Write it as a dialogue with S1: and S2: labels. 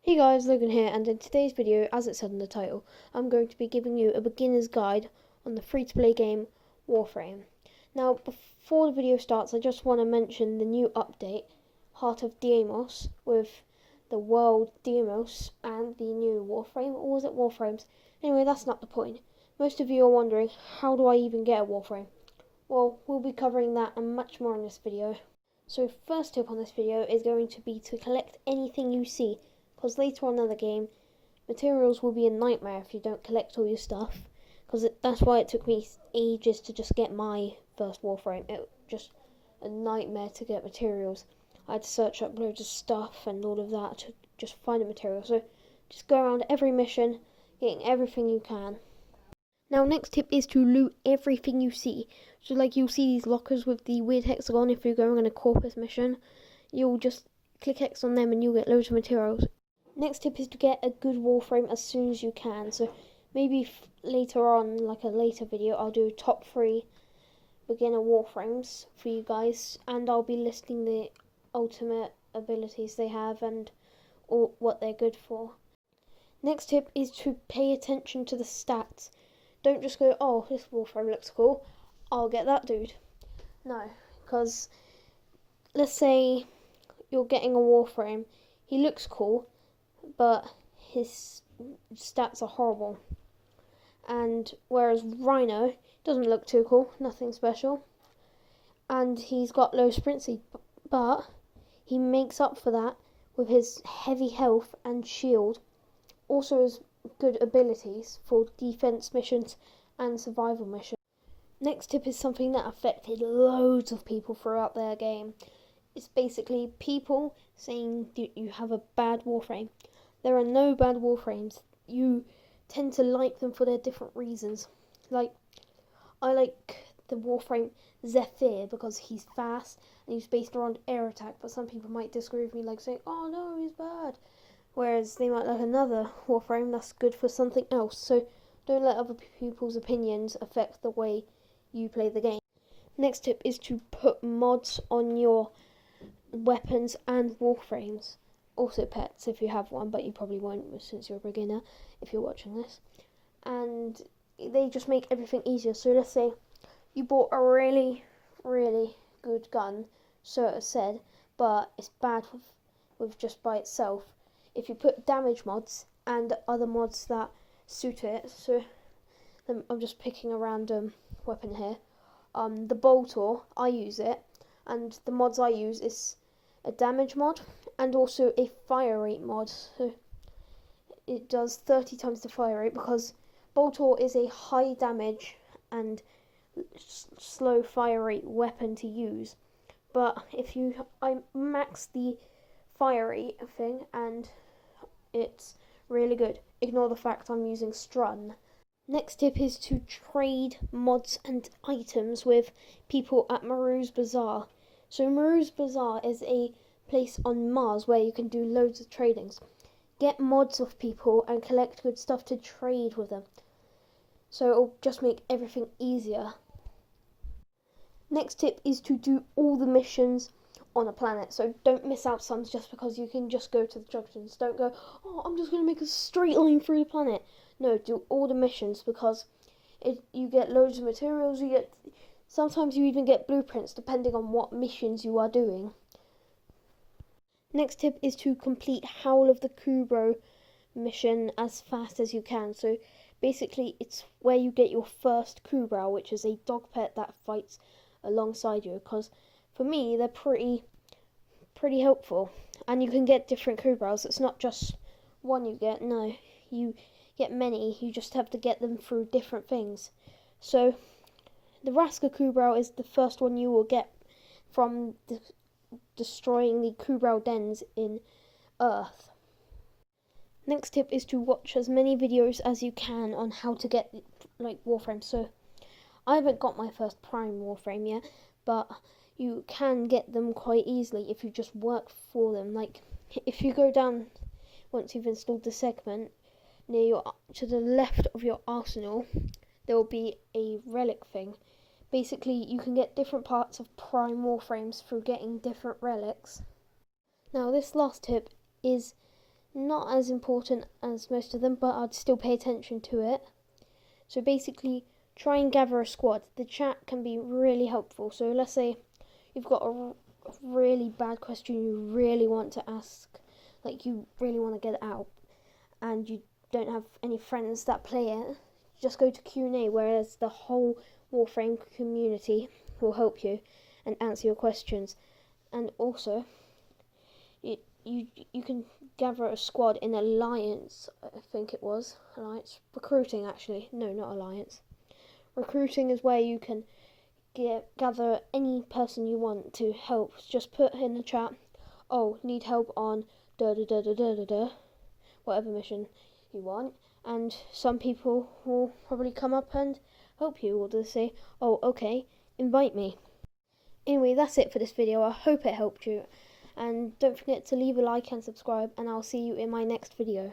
S1: Hey guys, Logan here, and in today's video, as it said in the title, I'm going to be giving you a beginner's guide on the free-to-play game Warframe. Now, before the video starts, I just want to mention the new update, Heart of Deimos, with the world Deimos and the new Warframe, or was it Warframes? Anyway, that's not the point. Most of you are wondering, how do I even get a Warframe? Well, we'll be covering that and much more in this video. So first tip on this video is going to be to collect anything you see, because later on in the game, materials will be a nightmare if you don't collect all your stuff, because that's why it took me ages to just get my first Warframe. It was just a nightmare to get materials. I had to search up loads of stuff and all of that to just find a material. So just go around every mission, getting everything you can. Now, next tip is to loot everything you see. So like you'll see these lockers with the weird hexagon. If you're going on a corpus mission, you'll just click X on them and you'll get loads of materials. Next tip is to get a good Warframe as soon as you can. So maybe later on, like a later video, I'll do top 3 beginner Warframes for you guys, and I'll be listing the ultimate abilities they have and what they're good for. Next tip is to pay attention to the stats. Don't just go, oh, this Warframe looks cool, I'll get that dude. No, because let's say you're getting a Warframe, he looks cool, but his stats are horrible. And whereas Rhino doesn't look too cool, nothing special, and he's got low sprint speed, but he makes up for that with his heavy health and shield, also has good abilities for defense missions and survival missions. Next tip is something that affected loads of people throughout their game. It's basically people saying you have a bad Warframe. There are no bad Warframes. You tend to like them for their different reasons. Like, I like the Warframe Zephyr because he's fast and he's based around air attack, but some people might disagree with me, like saying, oh no, he's bad. Whereas they might like another Warframe that's good for something else. So don't let other people's opinions affect the way you play the game. Next tip is to put mods on your weapons and Warframes. Also pets if you have one, but you probably won't since you're a beginner if you're watching this. And they just make everything easier. So let's say you bought a really, really good gun, so it said, but it's bad with just by itself. If you put damage mods and other mods that suit it, so I'm just picking a random weapon here. The bolter, I use it, and the mods I use is a damage mod and also a fire rate mod. So it does 30 times the fire rate because bolter is a high damage and slow fire rate weapon to use. But I max the fire rate thing and it's really good. Ignore the fact I'm using Strun. Next tip is to trade mods and items with people at Maru's Bazaar. So Maru's Bazaar is a place on Mars where you can do loads of tradings. Get mods off people and collect good stuff to trade with them. So it'll just make everything easier. Next tip is to do all the missions on a planet. So don't miss out some just because you can just go to the junctions. Don't go, oh, I'm just going to make a straight line through the planet. No, do all the missions because you get loads of materials. Sometimes you even get blueprints depending on what missions you are doing. Next tip is to complete Howl of the Kubrow mission as fast as you can. So basically it's where you get your first kubrow, which is a dog pet that fights alongside you, because for me they're pretty helpful, and you can get different kubrows. It's not just one you get, no, you get many. You just have to get them through different things. So the Raska kubrow is the first one you will get from destroying the kubrow dens in Earth. Next tip is to watch as many videos as you can on how to get like Warframe. So I haven't got my first Prime Warframe yet, but you can get them quite easily if you just work for them. Like if you go down once you've installed the segment to the left of your arsenal, there will be a relic thing. Basically, you can get different parts of Prime Warframes through getting different relics. Now, this last tip is not as important as most of them, but I'd still pay attention to it. So basically, try and gather a squad. The chat can be really helpful. So let's say you've got a really bad question you really want to ask, like you really want to get it out, and you don't have any friends that play it. Just go to Q&A, whereas the whole Warframe community will help you and answer your questions. And also, you can gather a squad in Alliance, I think it was. Alliance. Recruiting, actually. No, not Alliance. Recruiting is where you can gather any person you want to help. Just put in the chat, oh, need help on da da da da da da da, whatever mission you want. And some people will probably come up and help you, or just say, oh, okay, invite me. Anyway, that's it for this video. I hope it helped you. And don't forget to leave a like and subscribe, and I'll see you in my next video.